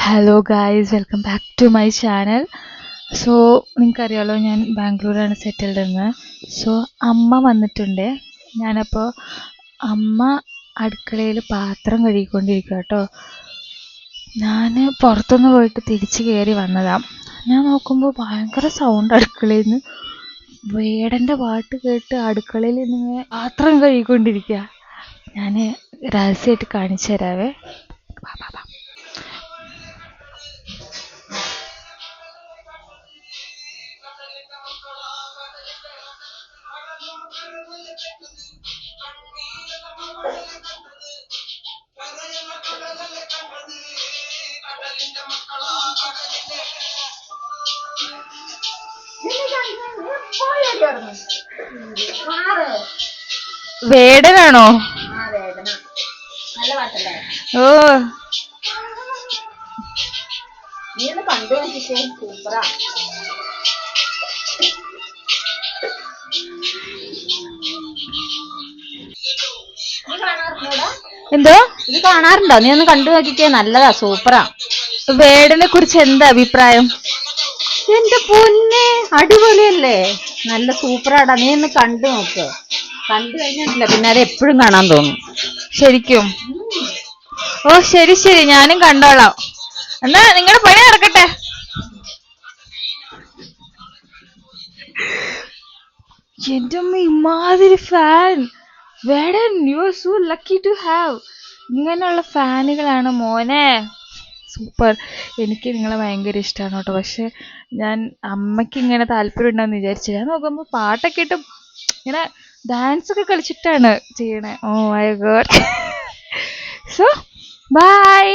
Hello guys, welcome back to my channel. So നിങ്ങൾക്കറിയാലോ, ഞാൻ ബാംഗ്ലൂരാണ് settled എന്ന്. സോ അമ്മ വന്നിട്ടുണ്ട്. ഞാനപ്പോൾ അമ്മ അടുക്കളയിൽ പാത്രം കഴുകിക്കൊണ്ടിരിക്കുക കേട്ടോ. ഞാൻ പുറത്തുനിന്ന് പോയിട്ട് തിരിച്ച് കയറി വന്നതാണ്. ഞാൻ നോക്കുമ്പോൾ ഭയങ്കര സൗണ്ട് അടുക്കളയിൽ നിന്ന്. വേടൻ്റെ പാട്ട് കേട്ട് അടുക്കളയിൽ നിന്ന് പാത്രം കഴുകിക്കൊണ്ടിരിക്കുക. ഞാൻ രഹസ്യമായിട്ട് കാണിച്ചു തരാവേ. വാ വാ വാ. വേടനാണോ? ഓ, നീ ഒന്ന് കണ്ടു നോക്കിട്ടേ, സൂപ്പറാ. എന്തോ ഇത് കാണാറുണ്ടോ? നീ ഒന്ന് കണ്ടു നോക്കിക്കേ, നല്ലതാ, സൂപ്പറാ. വേടനെ കുറിച്ച് എന്താ അഭിപ്രായം? എന്റെ പൊന്നെ, അടിപൊളിയല്ലേ, നല്ല സൂപ്പറാടാ. നീ ഒന്ന് കണ്ടു നോക്ക്. കണ്ടു കഴിഞ്ഞിട്ടില്ല പിന്നെ അത് എപ്പോഴും കാണാൻ തോന്നും. ശരിക്കും? ഓ ശരി ശരി, ഞാനും കണ്ടോളാം. എന്നാ നിങ്ങളുടെ പണി നടക്കട്ടെ. എന്റെ അമ്മ, ഇമാതിരി fan! Vedan, you are so lucky to have ഇങ്ങനെയുള്ള ഫാനുകളാണ് മോനെ. സൂപ്പർ. എനിക്ക് നിങ്ങളെ ഭയങ്കര ഇഷ്ടമാണ് കേട്ടോ. പക്ഷെ ഞാൻ അമ്മയ്ക്ക് ഇങ്ങനെ താല്പര്യം ഉണ്ടെന്ന് വിചാരിച്ചില്ല. ഞാൻ നോക്കുമ്പോൾ പാട്ടൊക്കെ ഇട്ട് ഇങ്ങനെ ഡാൻസ് ഒക്കെ കളിച്ചിട്ടാണ് ചെയ്യണേ. Oh my god. So by.